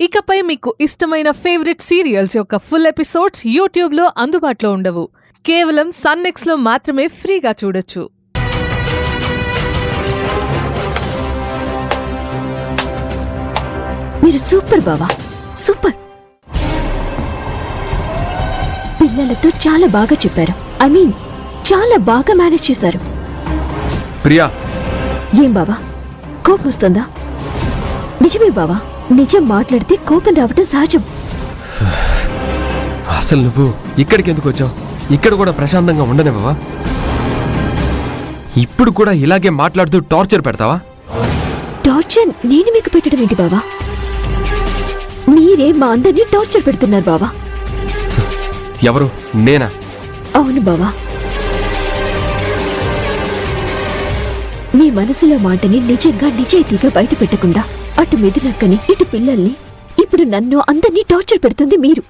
ఇకపై మీకు ఇష్టమైన ఫేవరెట్ సీరియల్స్ యొక్క ఫుల్ ఎపిసోడ్స్ యూట్యూబ్లో అందుబాటులో ఉండవు. కేవలం సన్నెక్స్లో మాత్రమే ఫ్రీగా చూడొచ్చు. మీరు సూపర్ బావా, సూపర్. పిల్లలతో చాలా బాగా చెప్పారు. చాలా బాగా మేనేజ్ చేశారు. ప్రియా, ఏం బావా, కోపం వస్తుందా? నిజమే బావా, నిజం మాట్లాడితే కోపం రావటం సహజం. అసలు నువ్వు ఇక్కడికి ఎందుకు వచ్చావు? ఇక్కడ కూడా ప్రశాంతంగా ఉండనే బావా. ఇప్పుడు కూడా ఇలాగే మాట్లాడుతూ టార్చర్ పెడతావా? టార్చర్ నేను మీకు పెట్టడం ఏంటి బావా? మీరే మా అందరినీ టార్చర్ పెడుతున్నారు బావా. ఎవరు? నేనా? అవును బావా. మీ మనసులో మాటని నిజంగా నిజాయితీగా బయట పెట్టకుండా అటు మిథునక్కని ఇటు పిల్లల్ని ఇప్పుడు నన్ను అందరినీ టార్చర్ పెడుతుంది మీరు.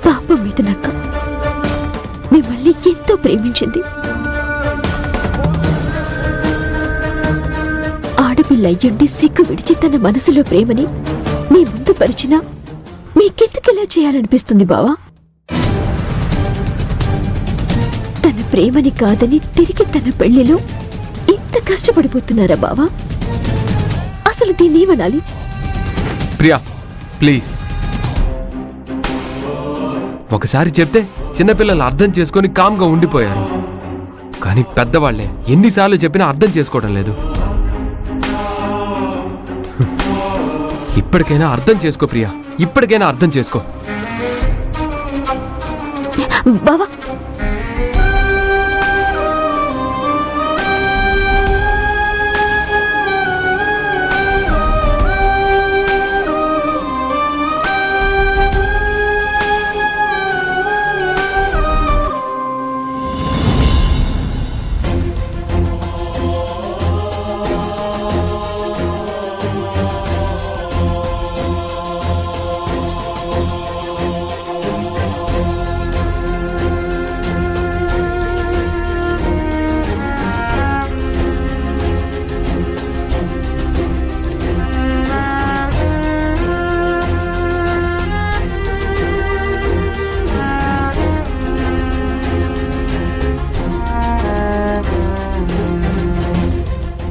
పాపం మిథునక్క మిమ్మల్ని ఎంతో ప్రేమించింది. ఆడపిల్ల అయ్యుండి సిగ్గు విడిచి తన మనసులో ప్రేమని మీ ముందు పరిచినా మీకెందుకెలా చేయాలనిపిస్తుంది బావా? తన ప్రేమని కాదని తిరిగి తన పెళ్లిలో ఇంత కష్టపడిపోతున్నారా బావా? అసలు దీన్ని ఏమనాలి? ప్రియా ప్లీజ్, ఒకసారి చెప్తే చిన్నపిల్లలు అర్థం చేసుకొని కామ్గా ఉండిపోయారు. కానీ పెద్దవాళ్లే ఎన్నిసార్లు చెప్పినా అర్థం చేసుకోవడం లేదు. ఇప్పటికైనా అర్థం చేసుకో ప్రియా, ఇప్పటికైనా అర్థం చేసుకో. బావా,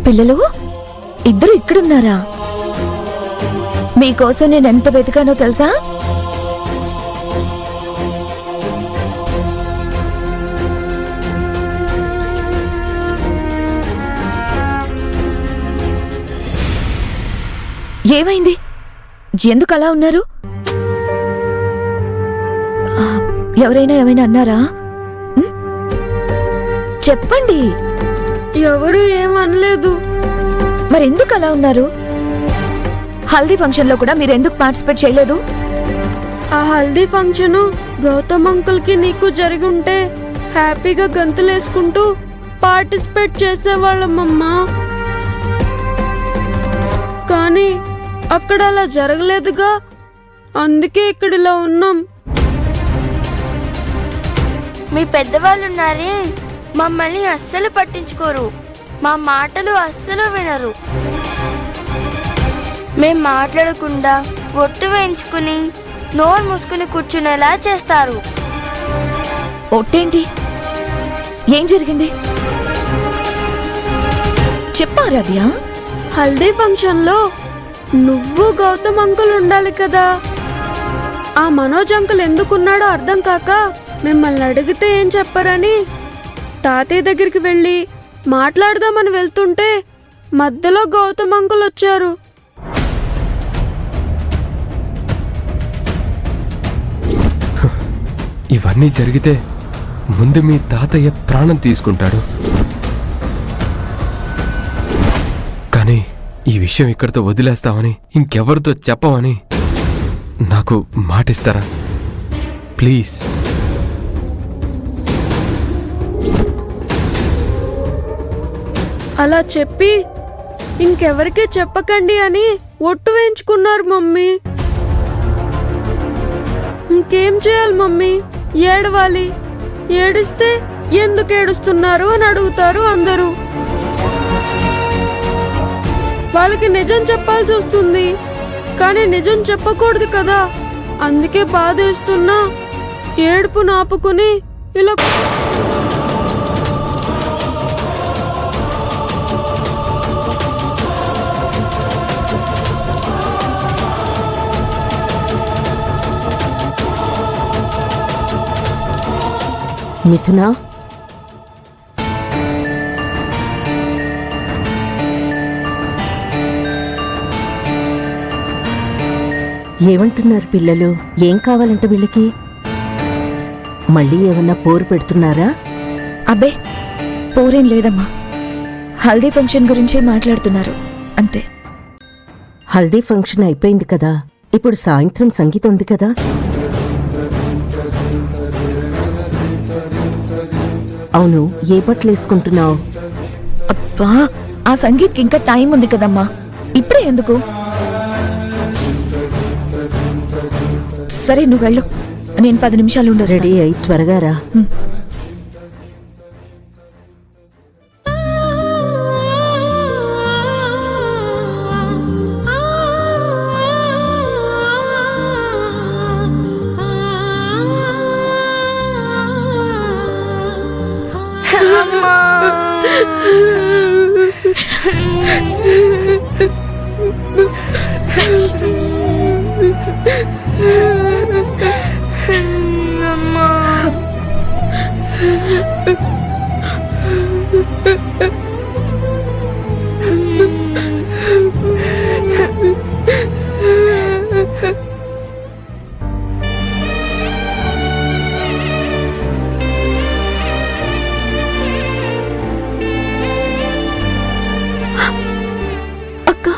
పిల్లలు ఇద్దరు ఇక్కడున్నారా? మీకోసం నేను ఎంత వెతికానో తెలుసా? ఏమైంది? ఎందుకు అలా ఉన్నారు? ఎవరైనా ఏమైనా అన్నారా? చెప్పండి. ఎవరు ఏమనలేదు. మరెందుకు అలా ఉన్నారు? హల్దీ ఫంక్షన్ లో కూడా మీరెందుకు పార్టిసిపేట్ చేయలేదు? ఆ హల్దీ ఫంక్షన్ గౌతమ్ అంకుల్ కి నీకు జరిగి ఉంటే హ్యాపీగా గంతులేసుకుంటూ పార్టిసిపేట్ చేసేవాళ్ళమ్మమ్మా. కానీ అక్కడ అలా జరగలేదుగా, అందుకే ఇక్కడ ఇలా ఉన్నాం. మీ పెద్దవాళ్ళున్నారే, మమ్మల్ని అస్సలు పట్టించుకోరు, మా మాటలు అస్సలు వినరు. మేం మాట్లాడకుండా ఒట్టు వేయించుకుని నోరు మూసుకుని కూర్చునేలా చేస్తారు. ఒట్టేంటి? ఏం జరిగింది చెప్పారాధ్యా? హల్దీ ఫంక్షన్ లో నువ్వు గౌతమ్ అంకుల్ ఉండాలి కదా. ఆ మనోజ్ అంకుల్ ఎందుకున్నాడో అర్థం కాక మిమ్మల్ని అడిగితే ఏం చెప్పారని తాతయ్య దగ్గరికి వెళ్ళి మాట్లాడదామని వెళ్తుంటే మధ్యలో గౌతమ్ అంకుల్ వచ్చారు. ఇవన్నీ జరిగితే ముందు మీ తాతయ్య ప్రాణం తీసుకుంటాడు. కానీ ఈ విషయం ఇక్కడితో వదిలేస్తామని, ఇంకెవరితో చెప్పమని నాకు మాటిస్తారా ప్లీజ్? అలా చెప్పి ఇంకెవరికీ చెప్పకండి అని ఒట్టు వేయించుకున్నారు మమ్మీ. ఇంకేం చేయాలి మమ్మీ? ఏడవాలి. ఏడిస్తే ఎందుకు ఏడుస్తున్నారు అని అడుగుతారు అందరూ. వాళ్ళకి నిజం చెప్పాల్సి వస్తుంది, కానీ నిజం చెప్పకూడదు కదా. అందుకే బాధేస్తున్నా ఏడుపు నాపుకుని ఇలా మిథునా, ఏమంటున్నారు పిల్లలు? ఏం కావాలంట వీళ్ళకి? మళ్ళీ ఏమన్నా పోరు పెడుతున్నారా? అబ్బే పోరేం లేదమ్మా, హల్దీ ఫంక్షన్ గురించి మాట్లాడుతున్నారు అంతే. హల్దీ ఫంక్షన్ అయిపోయింది కదా, ఇప్పుడు సాయంత్రం సంగీతం ఉంది కదా. అవును, ఏ బట్టలు వేసుకుంటున్నావు? అబ్బా ఆ సంగీత్కి ఇంకా టైం ఉంది కదమ్మా, ఇప్పుడే ఎందుకు? సరే నువ్వు వెళ్ళు, నేను 10 నిమిషాలు ఉండి వస్తా. రెడీ అయి త్వరగా రా. అక్క,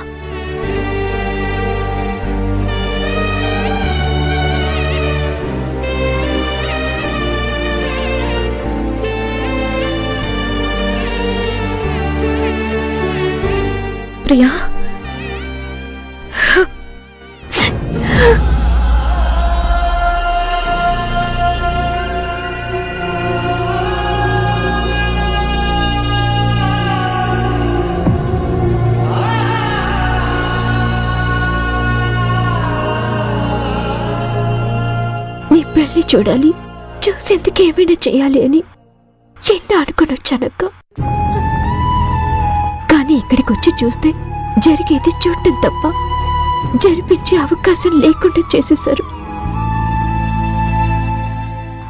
ప్రియా నీ పెళ్లి చూడాలి, చూసేందుకు ఏమైనా చేయాలి అని ఎన్నో అనుకుని వచ్చానక్క. కానీ ఇక్కడికి వచ్చి చూస్తే జరిగేది చూడటం తప్ప జరిపించే అవకాశం లేకుండా చేసేశారు.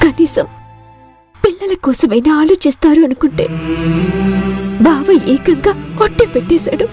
కనీసం పిల్లల కోసమైనా ఆలోచిస్తారు అనుకుంటే బావ ఏకంగా ఒట్టి పెట్టేశాడు.